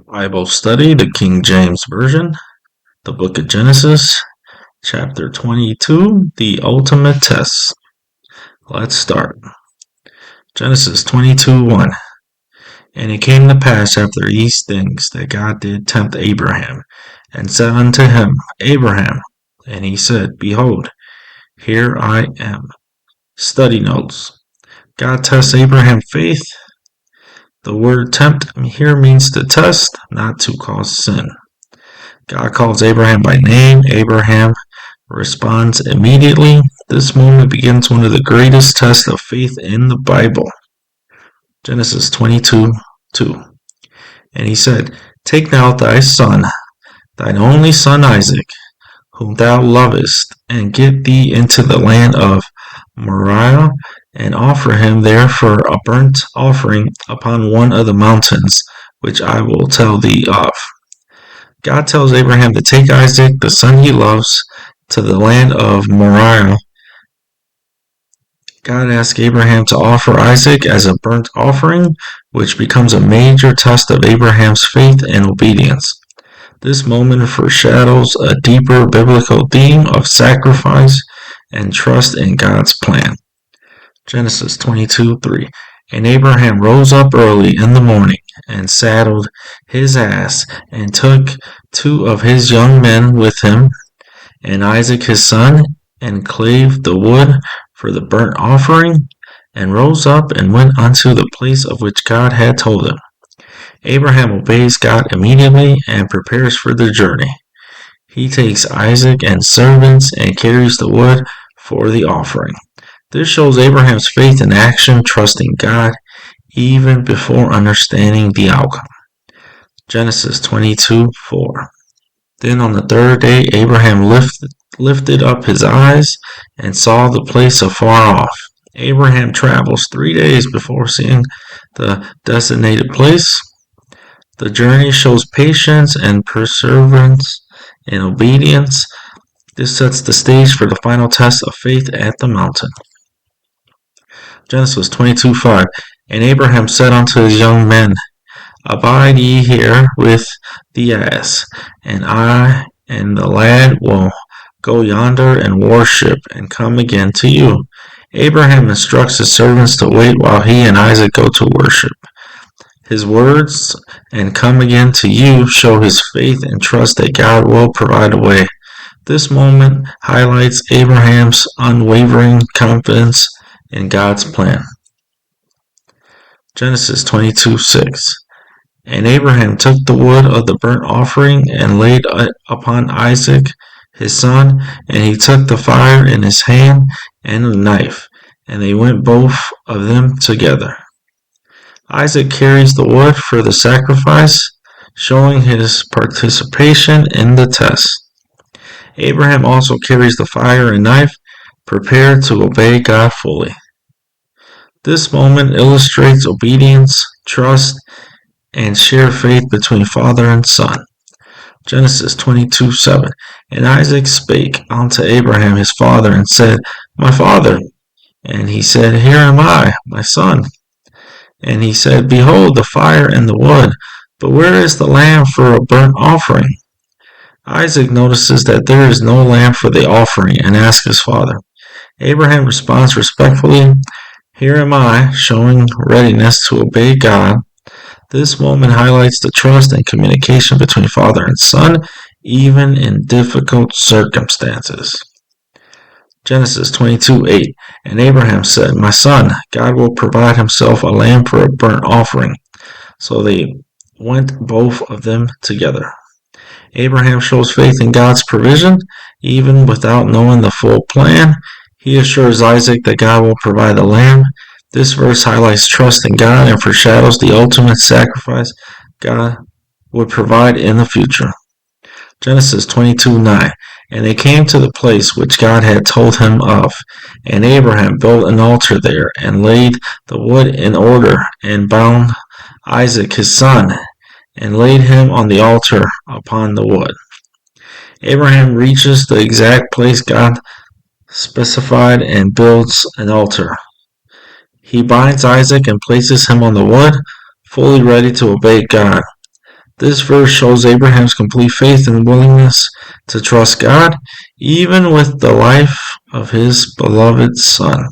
Bible study, the King James Version, the book of Genesis, chapter 22, the ultimate test. Let's start. Genesis 22:1. And it came to pass after these things that God did tempt Abraham, and said unto him, Abraham. And he said, Behold, here I am. Study notes. God tests Abraham's faith. The word tempt here means to test, not to cause sin. God calls Abraham by name. Abraham responds immediately. This moment begins one of the greatest tests of faith in the Bible. Genesis 22:2. And he said, Take now thy son, thine only son Isaac, whom thou lovest, and get thee into the land of Moriah, and offer him there for a burnt offering upon one of the mountains, which I will tell thee of. God tells Abraham to take Isaac, the son he loves, to the land of Moriah. God asks Abraham to offer Isaac as a burnt offering, which becomes a major test of Abraham's faith and obedience. This moment foreshadows a deeper biblical theme of sacrifice and trust in God's plan. Genesis 22:3. And Abraham rose up early in the morning, and saddled his ass, and took 2 of his young men with him, and Isaac his son, and clave the wood for the burnt offering, and rose up and went unto the place of which God had told him. Abraham obeys God immediately and prepares for the journey. He takes Isaac and servants and carries the wood for the offering. This shows Abraham's faith in action, trusting God even before understanding the outcome. Genesis 22:4. Then on the 3rd day Abraham lifted up his eyes and saw the place afar off. Abraham travels 3 days before seeing the designated place. The journey shows patience and perseverance and obedience. This sets the stage for the final test of faith at the mountain. Genesis 22:5. And Abraham said unto his young men, Abide ye here with the ass, and I and the lad will go yonder and worship, and come again to you. Abraham instructs his servants to wait while he and Isaac go to worship. His words, and come again to you, show his faith and trust that God will provide a way. This moment highlights Abraham's unwavering confidence in God's plan. Genesis 22:6. And Abraham took the wood of the burnt offering and laid it upon Isaac his son, and he took the fire in his hand and a knife, and they went both of them together. Isaac carries the wood for the sacrifice, showing his participation in the test. Abraham also carries the fire and knife, prepared to obey God fully. This moment illustrates obedience, trust, and shared faith between father and son. Genesis 22:7. And Isaac spake unto Abraham his father, and said, My father. And he said, Here am I, my son. And he said, Behold the fire and the wood, but where is the lamb for a burnt offering? Isaac notices that there is no lamb for the offering, and asks his father. Abraham responds respectfully, Here am I, showing readiness to obey God. This moment highlights the trust and communication between father and son, even in difficult circumstances. Genesis 22:8. And Abraham said, My son, God will provide himself a lamb for a burnt offering. So they went both of them together. Abraham shows faith in God's provision, even without knowing the full plan. He assures Isaac that God will provide the lamb. This verse highlights trust in God and foreshadows the ultimate sacrifice God would provide in the future. Genesis 22:9. And they came to the place which God had told him of, and Abraham built an altar there, and laid the wood in order, and bound Isaac his son, and laid him on the altar upon the wood. Abraham reaches the exact place God specified and builds an altar. He binds Isaac and places him on the wood, fully ready to obey God. This verse shows Abraham's complete faith and willingness to trust God, even with the life of his beloved son.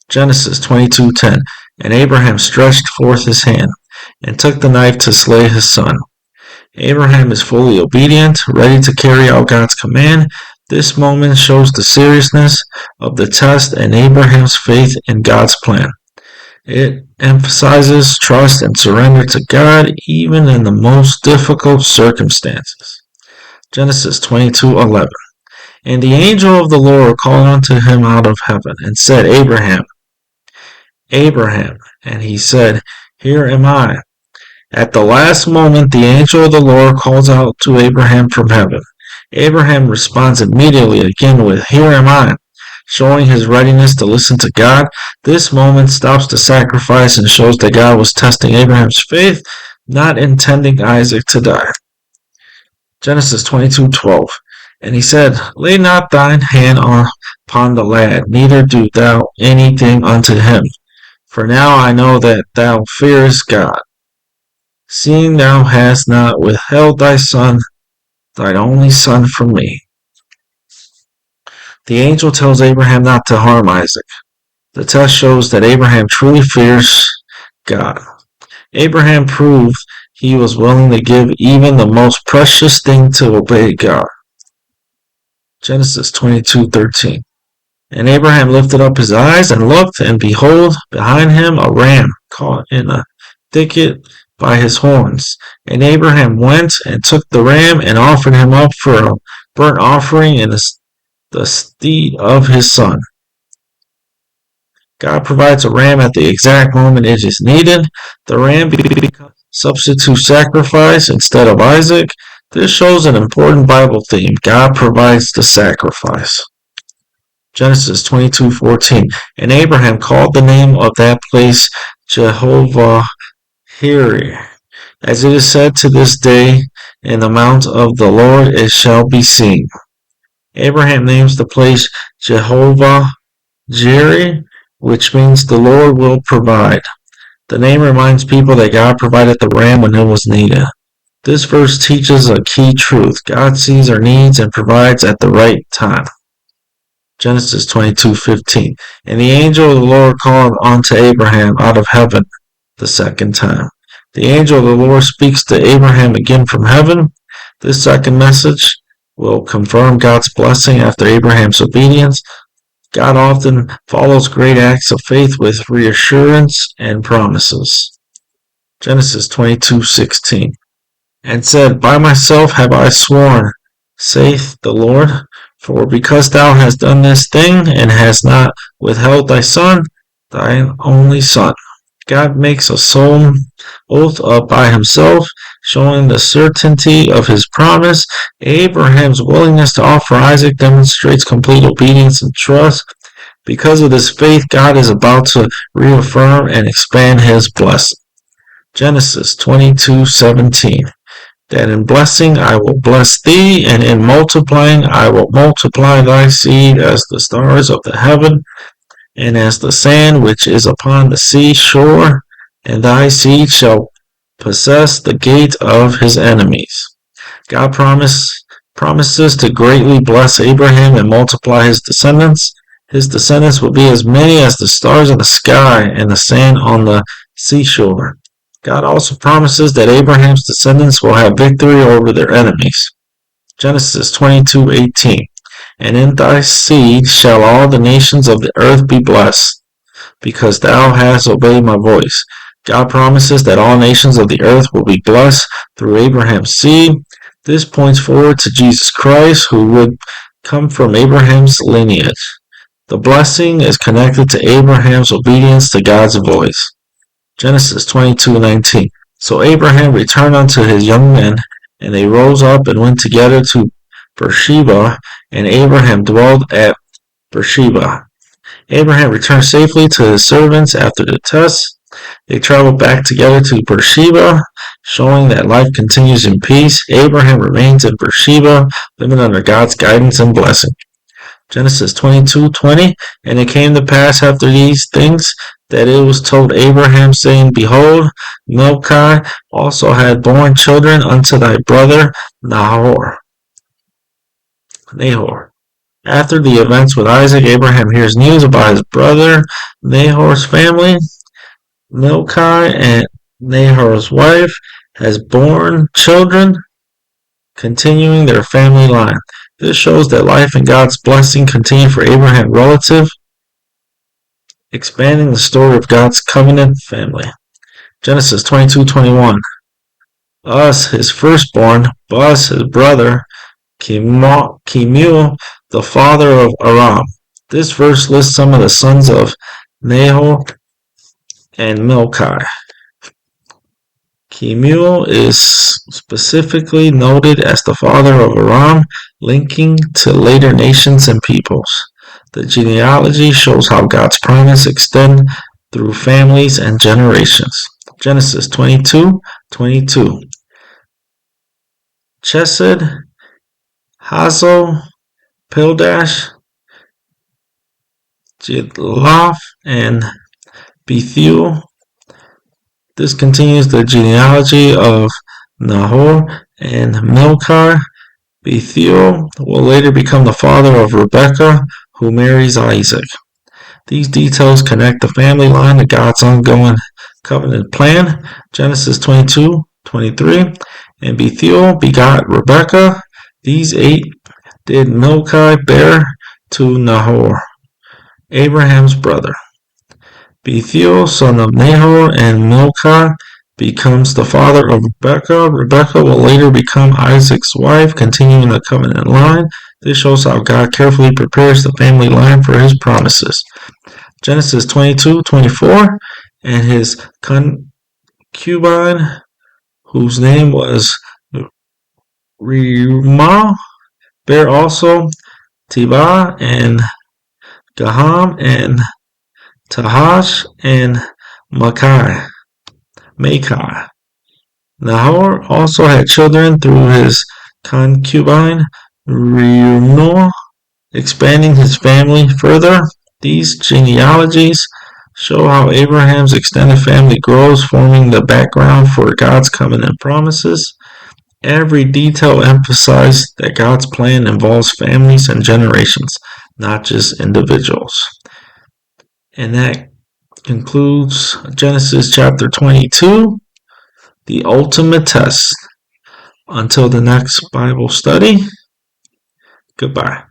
Genesis 22:10. And Abraham stretched forth his hand, and took the knife to slay his son. Abraham is fully obedient, ready to carry out God's command. This moment shows the seriousness of the test and Abraham's faith in God's plan. It emphasizes trust and surrender to God even in the most difficult circumstances. Genesis 22:11. And the angel of the Lord called unto him out of heaven, and said, Abraham, Abraham. And he said, Here am I. At the last moment, the angel of the Lord calls out to Abraham from heaven. Abraham responds immediately again with, Here am I, showing his readiness to listen to God. This moment stops the sacrifice and shows that God was testing Abraham's faith, not intending Isaac to die. Genesis 22:12. And he said, Lay not thine hand upon the lad, neither do thou anything unto him. For now I know that thou fearest God, seeing thou hast not withheld thy son, thine only son, from me. The angel tells Abraham not to harm Isaac. The test shows that Abraham truly fears God. Abraham proved he was willing to give even the most precious thing to obey God. Genesis 22:13. And Abraham lifted up his eyes and looked, and behold, behind him a ram caught in a thicket by his horns. And Abraham went and took the ram and offered him up for a burnt offering in the stead of his son. God provides a ram at the exact moment it is needed. The ram becomes substitute sacrifice instead of Isaac. This shows an important Bible theme. God provides the sacrifice. Genesis 22:14. And Abraham called the name of that place Jehovah Jireh. As it is said to this day, in the mount of the Lord it shall be seen. Abraham names the place Jehovah Jireh, which means the Lord will provide. The name reminds people that God provided the ram when it was needed. This verse teaches a key truth. God sees our needs and provides at the right time. Genesis 22:15. And the angel of the Lord called unto Abraham out of heaven the second time. The angel of the Lord speaks to Abraham again from heaven. This second message will confirm God's blessing after Abraham's obedience. God often follows great acts of faith with reassurance and promises. Genesis 22:16. And said, By myself have I sworn, saith the Lord, for because thou hast done this thing, and hast not withheld thy son, thine only son. God makes a solemn oath by himself, showing the certainty of his promise. Abraham's willingness to offer Isaac demonstrates complete obedience and trust. Because of this faith, God is about to reaffirm and expand his blessing. Genesis 22:17. That in blessing I will bless thee, and in multiplying I will multiply thy seed as the stars of the heaven, and as the sand which is upon the sea shore, and thy seed shall possess the gate of his enemies. God promises to greatly bless Abraham and multiply his descendants. His descendants will be as many as the stars in the sky and the sand on the seashore. God also promises that Abraham's descendants will have victory over their enemies. Genesis 22:18. And in thy seed shall all the nations of the earth be blessed, because thou hast obeyed my voice. God promises that all nations of the earth will be blessed through Abraham's seed. This points forward to Jesus Christ, who would come from Abraham's lineage. The blessing is connected to Abraham's obedience to God's voice. Genesis 22:19. So Abraham returned unto his young men, and they rose up and went together to Beersheba, and Abraham dwelled at Beersheba. Abraham returned safely to his servants after the test. They traveled back together to Beersheba, showing that life continues in peace. Abraham remains in Beersheba, living under God's guidance and blessing. Genesis 22:20. And it came to pass after these things that it was told Abraham, saying, Behold, Milcah also had borne children unto thy brother Nahor. After the events with Isaac, Abraham hears news about his brother Nahor's family. Milcah and Nahor's wife has borne children, continuing their family line. This shows that life and God's blessing continue for Abraham's relative, expanding the story of God's covenant family. Genesis 22:21. Us, his firstborn, Buz, his brother, Kemuel, the father of Aram. This verse lists some of the sons of Nahor and Milcah. Kemuel is specifically noted as the father of Aram, linking to later nations and peoples. The genealogy shows how God's promise extends through families and generations. Genesis 22:22. Chesed, Hazo, Pildash, Jidlaph, and Bethuel. This continues the genealogy of Nahor and Milcah. Bethuel will later become the father of Rebekah, who marries Isaac. These details connect the family line to God's ongoing covenant plan. Genesis 22:23. And Bethuel begot Rebekah. These 8 did Milcah bear to Nahor, Abraham's brother. Bethuel, son of Nahor, and Milcah becomes the father of Rebekah. Rebekah will later become Isaac's wife, continuing the covenant line. This shows how God carefully prepares the family line for his promises. Genesis 22:24. And his concubine, whose name was Reumah, bare also Tebah and Gaham and Tahash and Makai. Nahor also had children through his concubine Reumah, expanding his family further. These genealogies show how Abraham's extended family grows, forming the background for God's covenant promises. Every detail emphasizes that God's plan involves families and generations, not just individuals. And that concludes Genesis chapter 22, the ultimate test. Until the next Bible study, goodbye.